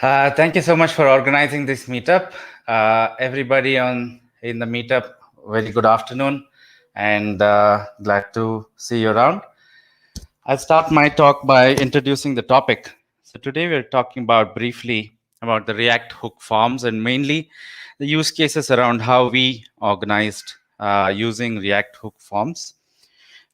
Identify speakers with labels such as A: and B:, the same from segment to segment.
A: Thank you so much for organizing this meetup. Everybody in the meetup, very good afternoon, and glad to see you around. I'll start my talk by introducing the topic. So today we're talking about briefly about the React hook forms and mainly the use cases around how we organized using React hook forms.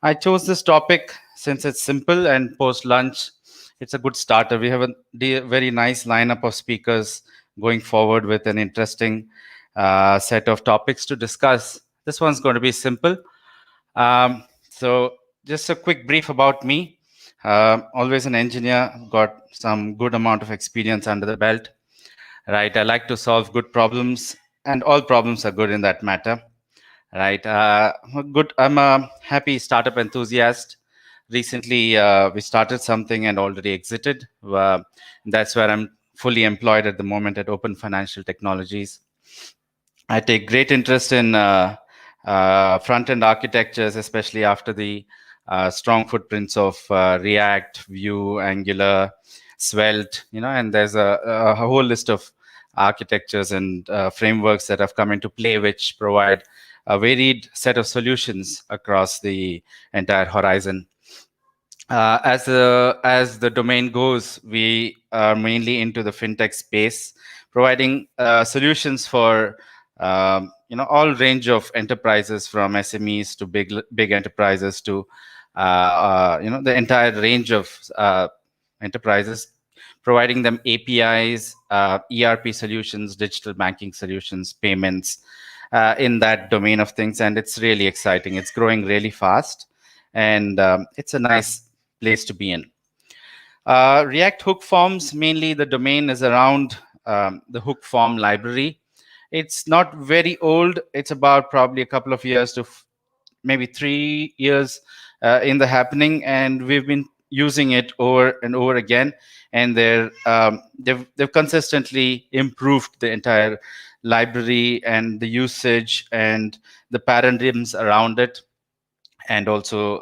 A: I chose this topic since it's simple and post lunch, it's a good starter. We have a very nice lineup of speakers going forward with an interesting set of topics to discuss. This one's going to be simple. So, just a quick brief about me. Always an engineer, got some good amount of experience under the belt. Right, I like to solve good problems, and all problems are good in that matter. Right. Good. I'm a happy startup enthusiast. Recently, we started something and already exited. That's where I'm fully employed at the moment at Open Financial Technologies. I take great interest in front-end architectures, especially after the strong footprints of React, Vue, Angular, Svelte, and there's a whole list of architectures and frameworks that have come into play, which provide a varied set of solutions across the entire horizon. As the domain goes, we are mainly into the fintech space, providing solutions for all range of enterprises, from SMEs to big enterprises to the entire range of enterprises, providing them APIs, ERP solutions, digital banking solutions, payments in that domain of things. And it's really exciting. It's growing really fast, and it's a nice place to be in. React hook forms, mainly the domain is around the hook form library. It's not very old. It's about probably a couple of years to maybe 3 years in the happening, and we've been using it over and over again, and they've consistently improved the entire library and the usage and the paradigms around it, and also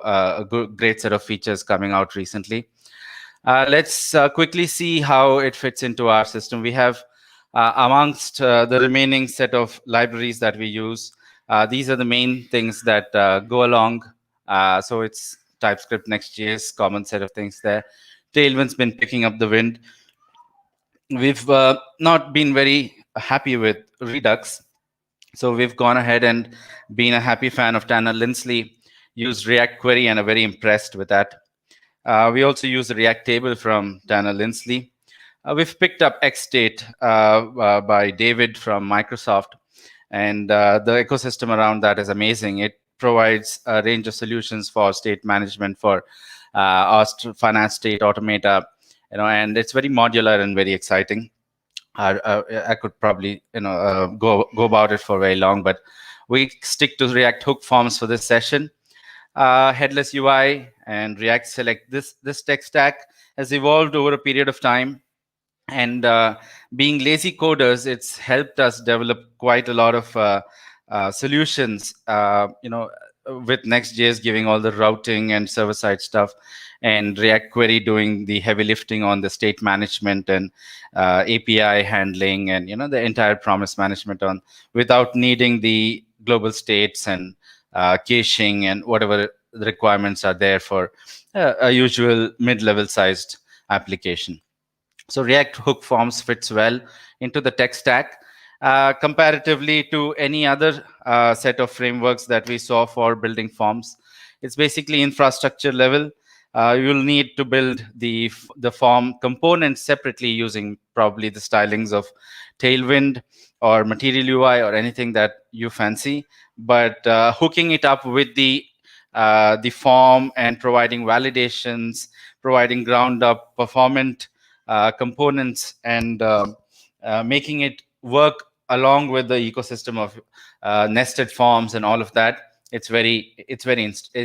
A: great set of features coming out recently. Let's quickly see how it fits into our system. We have amongst the remaining set of libraries that we use, these are the main things that go along. So it's TypeScript, Next.js, common set of things there. Tailwind's been picking up the wind. We've not been very happy with Redux, so we've gone ahead and been a happy fan of Tanner Linsley, used React Query and are very impressed with that. We also use the React table from Tanner Linsley. We've picked up XState by David from Microsoft, and the ecosystem around that is amazing. It provides a range of solutions for state management, for our finance state automata, and it's very modular and very exciting. I could probably go about it for very long, but we stick to React hook forms for this session. Headless UI and React Select. This tech stack has evolved over a period of time, and being lazy coders, it's helped us develop quite a lot of solutions. With Next.js giving all the routing and server-side stuff, and React Query doing the heavy lifting on the state management and API handling, and the entire promise management on without needing the global states and caching and whatever the requirements are there for a usual mid-level sized application. So React hook forms fits well into the tech stack. Comparatively to any other set of frameworks that we saw for building forms, it's basically infrastructure level. You'll need to build the form components separately using probably the stylings of Tailwind or Material UI or anything that you fancy. But hooking it up with the form and providing validations, providing ground up performant components, and making it work along with the ecosystem of nested forms and all of that. It's very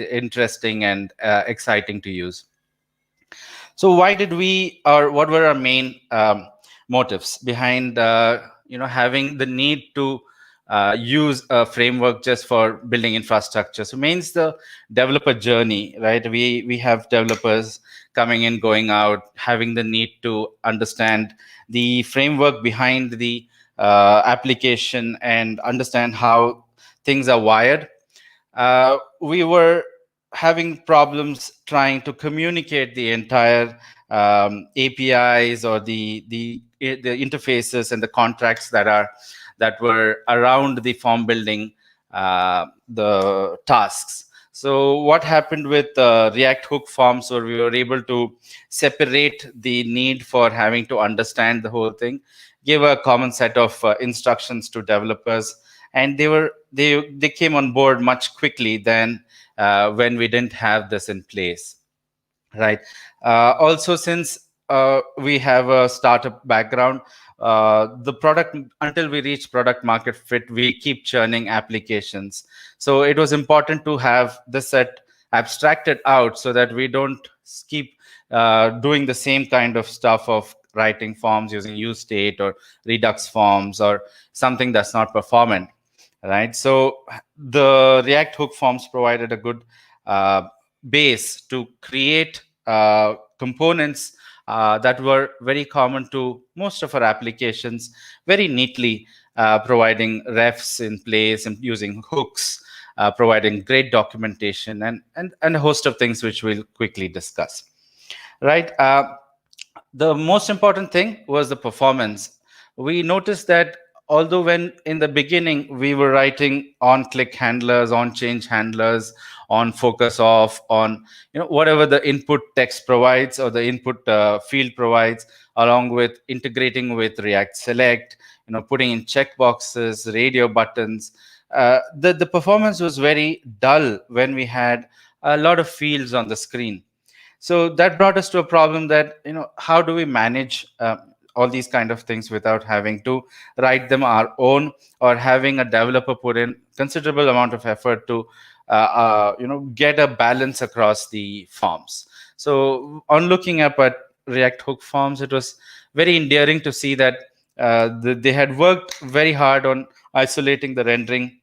A: interesting and exciting to use. So why did we, or what were our main motives behind having the need to use a framework just for building infrastructure? So means the developer journey, right? We have developers coming in, going out, having the need to understand the framework behind the application and understand how things are wired. We were having problems trying to communicate the entire APIs or the interfaces and the contracts that were around the form building the tasks. So what happened with React Hook forms, where we were able to separate the need for having to understand the whole thing, give a common set of instructions to developers, and they came on board much quickly than when we didn't have this in place, right? Also, since we have a startup background, the product, until we reach product market fit, we keep churning applications. So it was important to have this set abstracted out so that we don't keep doing the same kind of stuff of writing forms using use state or redux forms or something that's not performant, right? So the React Hook forms provided a good base to create components that were very common to most of our applications, very neatly providing refs in place and using hooks, providing great documentation, and a host of things which we'll quickly discuss, right? The most important thing was the performance. We noticed that although when in the beginning we were writing on click handlers, on change handlers, on focus off, on whatever the input text provides or the input field provides, along with integrating with React Select, putting in checkboxes, radio buttons, the performance was very dull when we had a lot of fields on the screen. So that brought us to a problem that, how do we manage all these kind of things without having to write them our own, or having a developer put in considerable amount of effort to get a balance across the forms. So on looking up at React Hook forms, it was very endearing to see that they had worked very hard on isolating the rendering,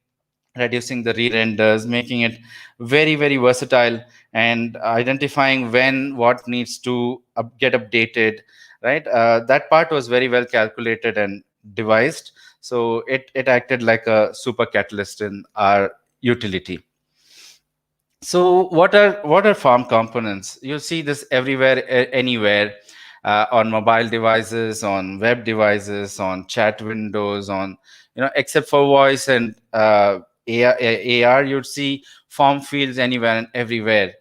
A: reducing the re-renders, making it very, very versatile, and identifying when what needs to get updated, right? That part was very well calculated and devised. So it acted like a super catalyst in our utility. So what are farm components? You'll see this everywhere, anywhere, on mobile devices, on web devices, on chat windows, on except for voice and AR, you'd see form fields anywhere and everywhere.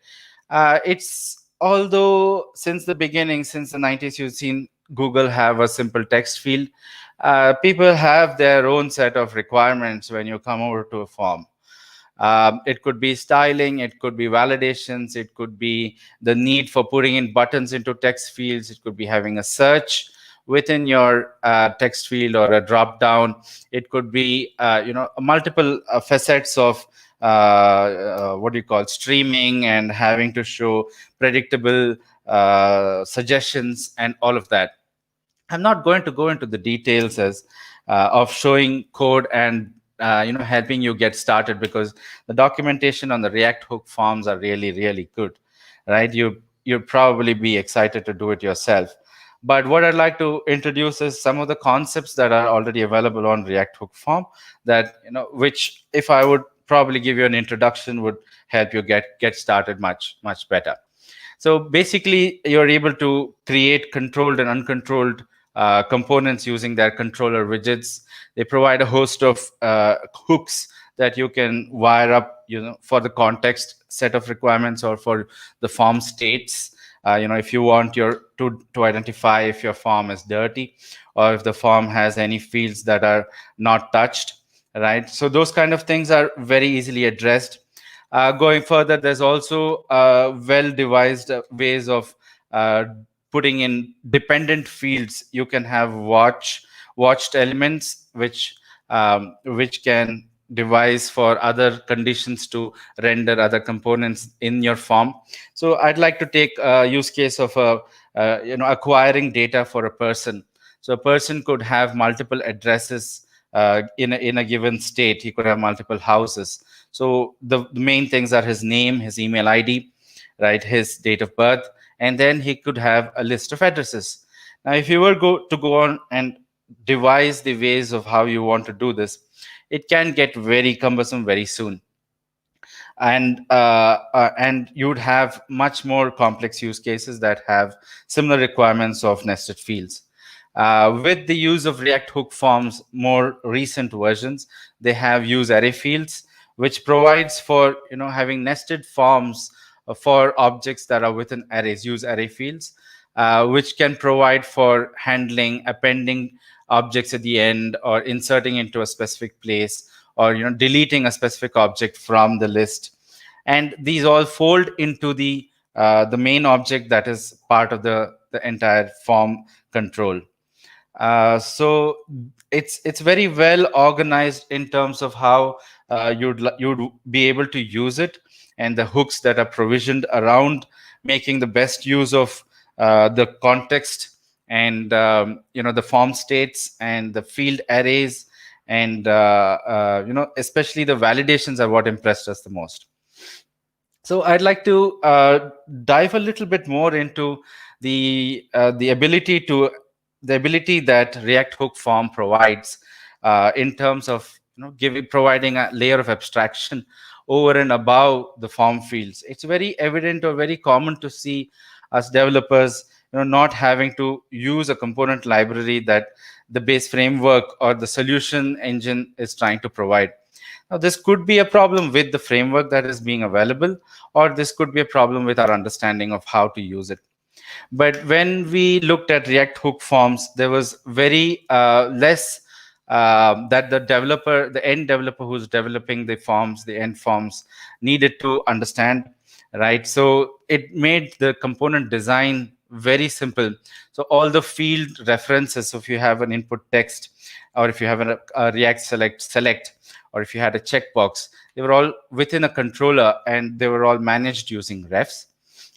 A: It's although since the beginning, since the 90s, you've seen Google have a simple text field. People have their own set of requirements when you come over to a form. It could be styling, it could be validations, it could be the need for putting in buttons into text fields, it could be having a search within your text field or a drop down. It could be multiple facets of what do you call streaming, and having to show predictable suggestions and all of that. I'm not going to go into the details as of showing code and helping you get started, because the documentation on the React Hook forms are really, really good, right? You'd probably be excited to do it yourself. But what I'd like to introduce is some of the concepts that are already available on React Hook form that, which if I would probably give you an introduction, would help you get started much, much better. So basically, you're able to create controlled and uncontrolled components using their controller widgets. They provide a host of hooks that you can wire up, for the context set of requirements or for the form states. If you want to identify if your form is dirty or if the form has any fields that are not touched, right? So those kind of things are very easily addressed. Going further, there's also well-devised ways of putting in dependent fields. You can have watched elements, which can devise for other conditions to render other components in your form. So I'd like to take a use case of acquiring data for a person. So a person could have multiple addresses in a given state. He could have multiple houses. So the main things are his name, his email ID, right, his date of birth, and then he could have a list of addresses. Now, if you were to go on and devise the ways of how you want to do this, it can get very cumbersome very soon, and you would have much more complex use cases that have similar requirements of nested fields. With the use of React hook forms, more recent versions, they have use array fields, which provides for having nested forms for objects that are within arrays. Use array fields, which can provide for handling, appending objects at the end, or inserting into a specific place, or deleting a specific object from the list. And these all fold into the main object that is part of the entire form control. So it's very well organized in terms of how you'd be able to use it, and the hooks that are provisioned around making the best use of the context, and the form states and the field arrays, and especially the validations are what impressed us the most. So I'd like to dive a little bit more into the ability that React hook form provides in terms of providing a layer of abstraction over and above the form fields. It's very evident or very common to see us developers not having to use a component library that the base framework or the solution engine is trying to provide. Now, this could be a problem with the framework that is being available, or this could be a problem with our understanding of how to use it. But when we looked at React hook forms, there was very less that the end developer who's developing the forms, the end forms, needed to understand, right? So it made the component design very simple. So all the field references, so if you have an input text, or if you have a React select, or if you had a checkbox, they were all within a controller, and they were all managed using refs,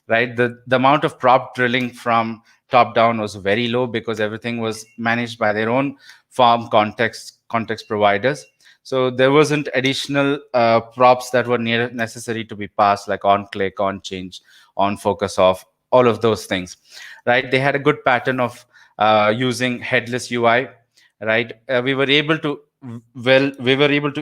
A: right? The amount of prop drilling from top down was very low, because everything was managed by their own form context providers. So there wasn't additional props that were necessary to be passed, like on click, on change, on focus off, all of those things, right? They had a good pattern of using headless UI, right? We were able to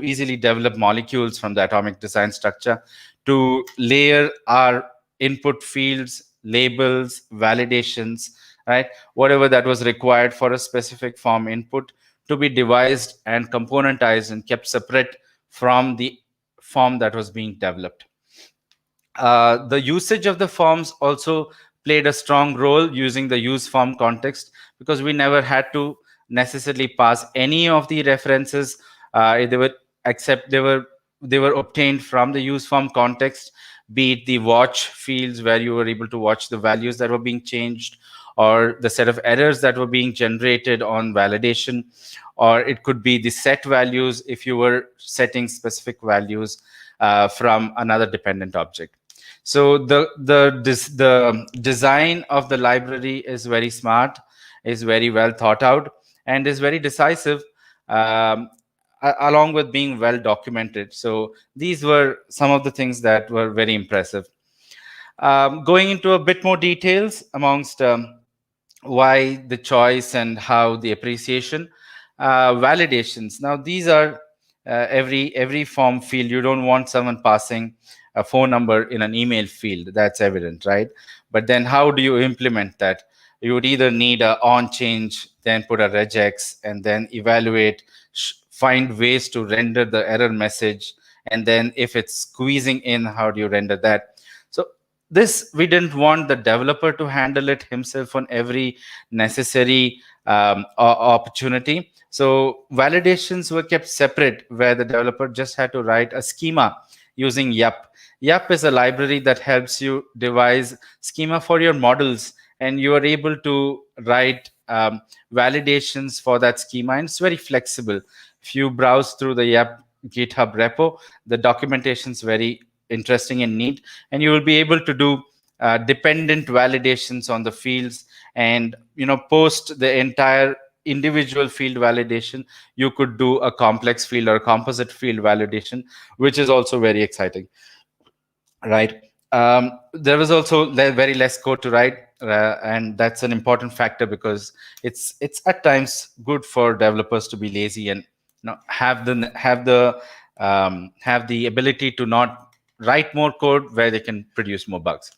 A: easily develop molecules from the atomic design structure to layer our input fields, labels, validations, right? Whatever that was required for a specific form input to be devised and componentized and kept separate from the form that was being developed. The usage of the forms also played a strong role using the use form context, because we never had to necessarily pass any of the references. They were obtained from the use form context, be it the watch fields where you were able to watch the values that were being changed, or the set of errors that were being generated on validation, or it could be the set values if you were setting specific values from another dependent object. So the design of the library is very smart, is very well thought out, and is very decisive, along with being well documented. So these were some of the things that were very impressive. Going into a bit more details amongst why the choice and how the appreciation, validations. Now these are every form field. You don't want someone passing a phone number in an email field. That's evident, right? But then how do you implement that? You would either need a on change, then put a regex, and then evaluate, find ways to render the error message, and then if it's squeezing in, how do you render that? So this, we didn't want the developer to handle it himself on every necessary opportunity. So validations were kept separate, where the developer just had to write a schema using Yup. Yup is a library that helps you devise schema for your models, and you are able to write validations for that schema, and it's very flexible. If you browse through the Yup GitHub repo, the documentation is very interesting and neat, and you will be able to do dependent validations on the fields, and post the entire individual field validation. You could do a complex field or a composite field validation, which is also very exciting, right? There was also very less code to write, and that's an important factor because it's at times good for developers to be lazy and have the ability to not write more code where they can produce more bugs.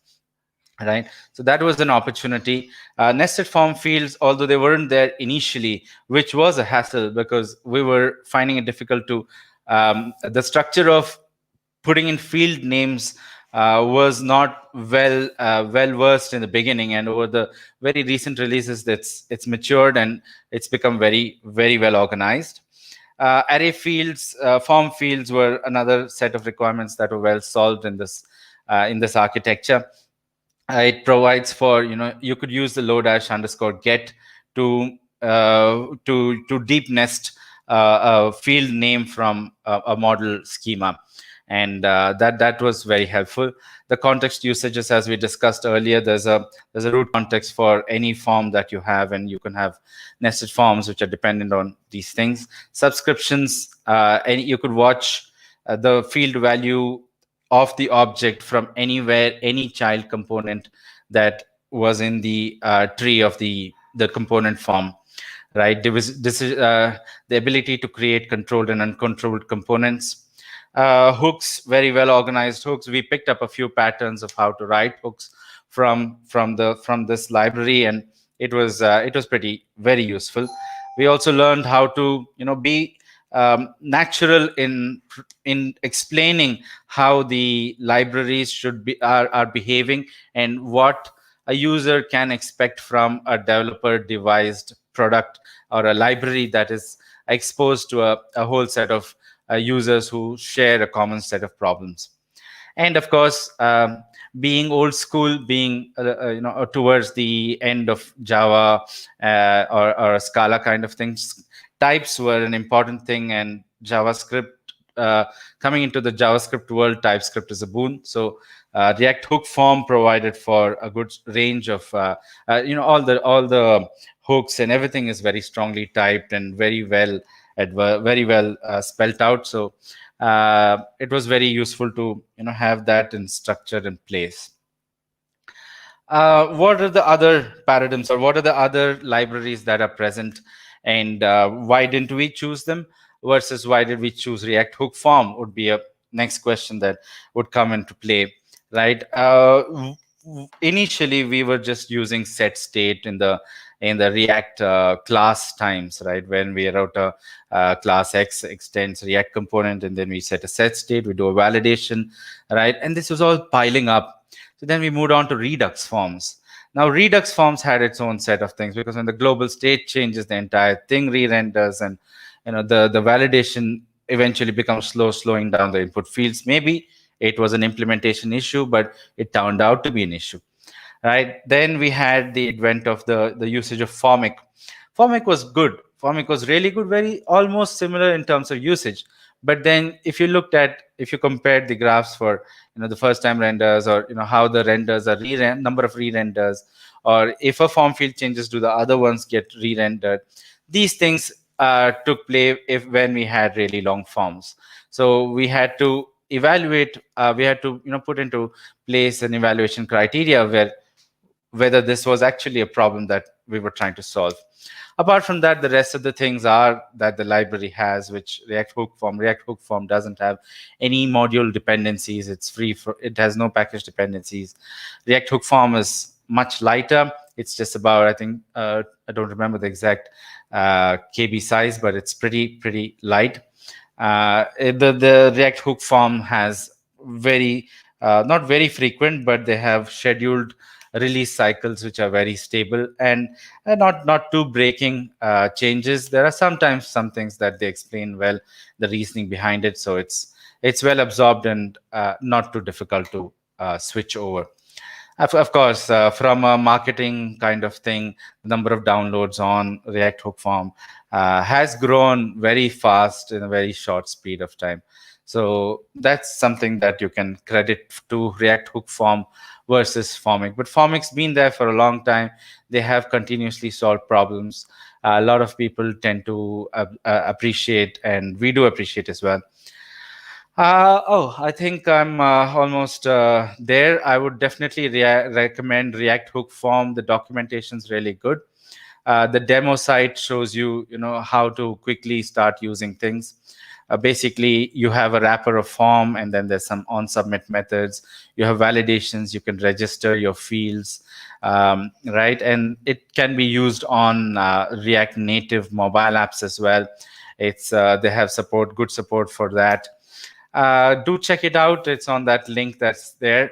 A: Right, so that was an opportunity. Nested form fields, although they weren't there initially, which was a hassle because we were finding it difficult to the structure of putting in field names was not well versed in the beginning, and over the very recent releases it's matured and it's become very well organized. Array fields, form fields were another set of requirements that were well solved in this architecture. It provides for, you could use the _get to deep nest a field name from a model schema, and that was very helpful. The context usages, as we discussed earlier, there's a root context for any form that you have, and you can have nested forms which are dependent on these things. Subscriptions, and you could watch the field value of the object from anywhere, any child component that was in the tree of the component form. Right, this is the ability to create controlled and uncontrolled components. Hooks, very well organized hooks. We picked up a few patterns of how to write hooks from this library, and it was pretty very useful. We also learned how to be natural in explaining how the libraries should be are behaving and what a user can expect from a developer devised product or a library that is exposed to a whole set of users who share a common set of problems. And of course, being old school, being towards the end of Java or Scala kind of things, types were an important thing, and JavaScript, coming into the JavaScript world, TypeScript is a boon. So React hook form provided for a good range of all the hooks, and everything is very strongly typed and very well spelt out. So it was very useful to have that in structure in place. What are the other paradigms, or what are the other libraries that are present, and why didn't we choose them versus why did we choose React hook form would be a next question that would come into play, right? Initially we were just using set state in the React class times, right? When we wrote a class X extends React component, and then we set a set state, we do a validation, right? And this was all piling up. So then we moved on to Redux forms. Now Redux forms had its own set of things, because when the global state changes, the entire thing re-renders, and the validation eventually becomes slowing down the input fields. Maybe it was an implementation issue, but it turned out to be an issue. Right. Then we had the advent of the usage of Formic. Formic was good. Formic was really good, very almost similar in terms of usage. But then if you compared the graphs for the first time renders, or how the renders are number of re-renders, or if a form field changes, do the other ones get re-rendered? These things took play when we had really long forms. So we had to evaluate. We had to put into place an evaluation criteria whether this was actually a problem that we were trying to solve. Apart from that, the rest of the things are that the library has, which React hook form doesn't have any module dependencies. It's free it has no package dependencies. React hook form is much lighter. It's just about, I think, I don't remember the exact KB size, but it's pretty light. The React hook form has not very frequent, but they have scheduled release cycles which are very stable and not too breaking changes. There are sometimes some things that they explain well, the reasoning behind it, so it's well absorbed and not too difficult to switch over. Of course, from a marketing kind of thing, the number of downloads on React hook form has grown very fast in a very short speed of time. So that's something that you can credit to React hook form versus Formic. But Formic's been there for a long time. They have continuously solved problems. A lot of people tend to appreciate, and we do appreciate as well. I think I'm almost there. I would definitely recommend React Hook Form. The documentation is really good. The demo site shows you, how to quickly start using things. Basically, you have a wrapper of form, and then there's some on submit methods. You have validations. You can register your fields, right? And it can be used on React Native mobile apps as well. It's they have good support for that. Do check it out. It's on that link that's there.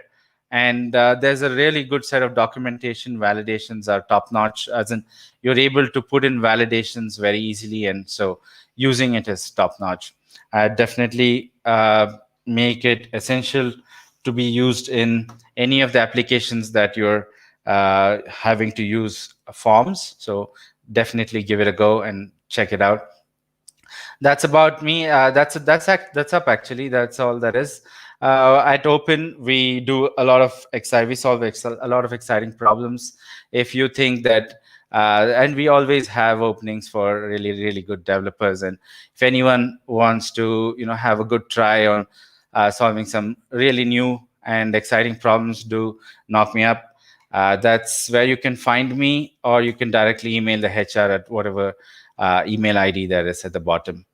A: And there's a really good set of documentation. Validations are top notch, as in you're able to put in validations very easily. And so using it is top notch. I definitely make it essential to be used in any of the applications that you're having to use forms. So definitely give it a go and check it out. That's about me. That's up actually. That's all there is. At Open, we do a lot of we solve a lot of exciting problems. If you think that, and we always have openings for really really good developers. And if anyone wants to have a good try on solving some really new and exciting problems, do knock me up. That's where you can find me, or you can directly email the HR at whatever email ID there is at the bottom.